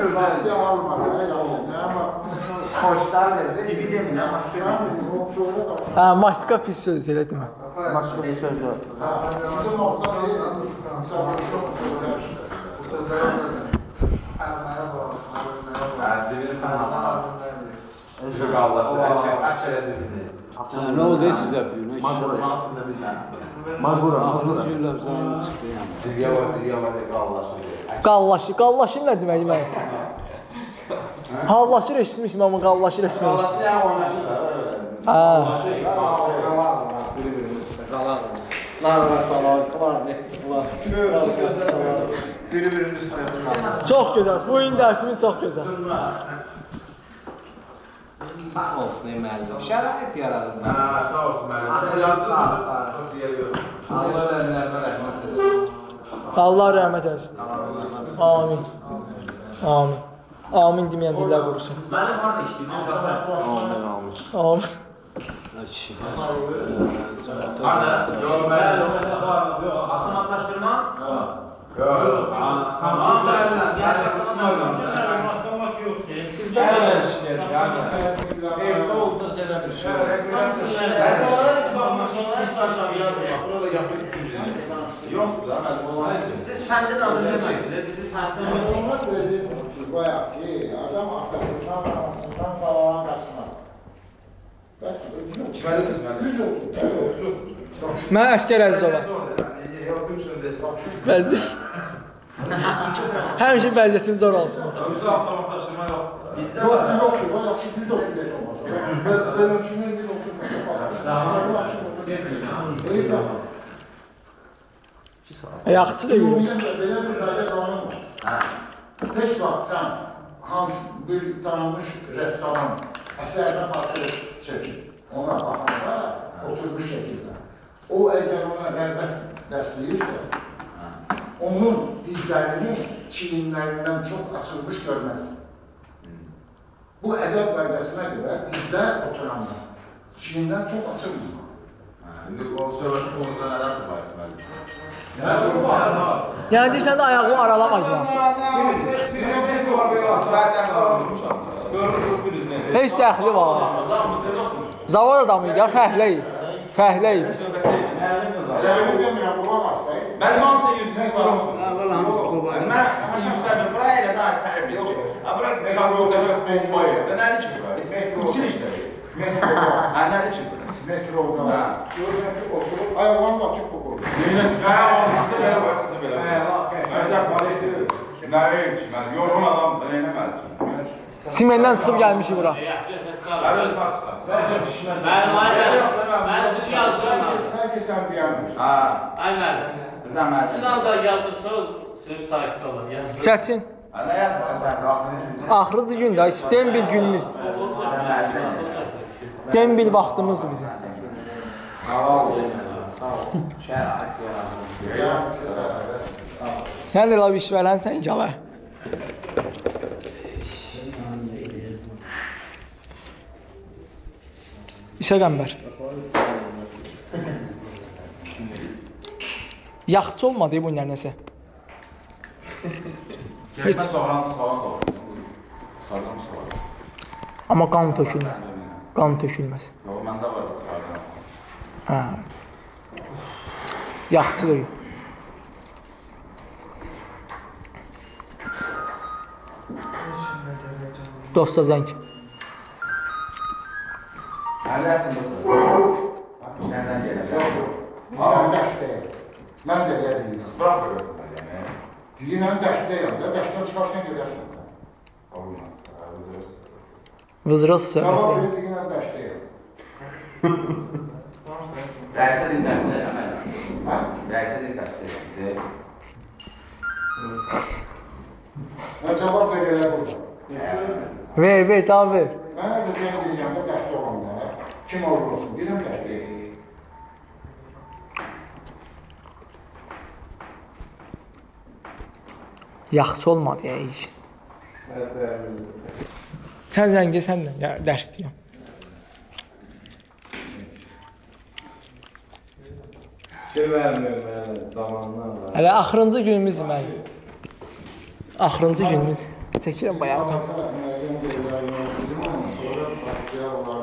Vaxtı almadı, amma xoşlar dedi. Tibi demin, Hə, maçka pis söz elə demə. Maçka pis söz yox. Bizim orada çox gözəl işte. Bu sözlər əlmərə var. Cibini tanımaq. Cibi qallaşır, əkələ cibini. Nə oldu sizə? Macburmasında bizə. Macburam. Güllər bizə çıxdı yəni. Cibiyə var, qallaşır. Qallaşır nə demək demək? Hallaşır eşitmişim amma qallaşır eşitmişim. Qallaşır ya oynaşır da. Biri-birinin üstüne çıxar. Çox gözəl. Bu gün dərsimiz çox gözəl. Sağ olsun müəllim. Şərait yaradır. Sağ olsun müəllim. Yazsın. Çox yer yox. Allah ölənlərinə rəhmət edir. Allah rəhmət etsin. Amin. Amin. Amin deməyən dillər qorusun. Mənim harada işləyir? Amin. Harada? Yox, mənim. Avtomatlaşdırma? Yox. Tamam. Gəlmən işləyir. Evdə olduq gələ bir şey. Burada yapıb yoxdur da, mənim olmayınca. Siz kəndin adını çəkilir, bizi tərtəm Olmaz dedi, bayaq ki, adam arkasından, arasından falan qaçmaz. Kimə dediniz? Mən Əskər Əzizova. Vəziyyət. Həmişə vəziyyətin zor olsun. Bizdə avtomatlaşdırma yox. Yoxdur, bayaq ki, 135 olmasa. Ben ölçümü 135 olmasa. Yaxşı da yürür. Belə bir qayda qanun var. Heç vaxt sən hansı bir tanınmış rəssamın əsərinə parça çəkir, ona baxanda oturmuş şəkildə. O əgər ona rəğbət dəstəyirsə, onun dizlərini çiyinlərindən çox açılmış görməz. Bu ədəb qaydasına görə dizlər oturanda çiyinlər çox açılmır. İndi o söhbətin qonuza nələr tutmayız? Yəni deyirsən də ayağı aralamayacaq. Heç dəxli var. Zavad adamıyıq ya, fəhləyik. Fəhləyik biz. Cərimə demirəm, qulaq aslayın. Mənim hansı yüzünü qorusun? Mən yüzünü buraya elə daha tərbiyiz ki. Bırak kompüterdə bombayı. Nədir ki bu? Üçün işlədir. Nədir ki bu? Metroda. Görürəm ki, oturub, ayaqlarını açıq qoyur. Ayaqlarını belə qoyasınız belə. Məndə kvalitetdir. Nəyin ki, mən yorğun adamdır, eləməlidir. Simendən çıxıb gəlmişik bura. Mən özüm açsam. Mən sizi yazdım. Bəlkə sən deyəmir. Ay müəllim. Birdən mən Siz anda yazdırsa, sınıf sakit olur. Çətin. Nə yazmıram sən? Axırıncı gün də, dembil günlük. Dembil vaxtımızdır bizim. Sən elə bir iş verənsən gələ. İsə qəmbər. Yaxçı olmadı bu nəsə. Keçmə soğan doğru. Çıxardım soğan. Amma qan tökülməz. Qan tökülməz. Yox, məndə var da çıxardım. Hə. Yaxçı da. Dosta zəng. Sən nəsin dostum? Nədən gələm? Deyirəm dəstəyəm. Mən də gələyim. Sıfıra qoyuyorum yəni. Deyirəm dəstəyəm də, dəstəyəm çıxarsan gedərsən. Olmaz. Vızrası Cavab söhbət. ver, deyirəm dəstəyəm. Dərsə din dəstəyəm. Dərsə din dəstəyəm. Mən cavab ver elə burada. Ver, daha ver. Mənə də deyirəm də dəstə olanda, kim olur olsun, deyirəm dəstəyəm. Yaxçı olmadı ya iş. Sən zəngi, sən də dərs deyəm. Zamanlar var. Hələ axırıncı günümüzdür mənim. Axırıncı günümüz. Çəkirəm bayağı. Müəyyən yerlərdən sonra başlayarlar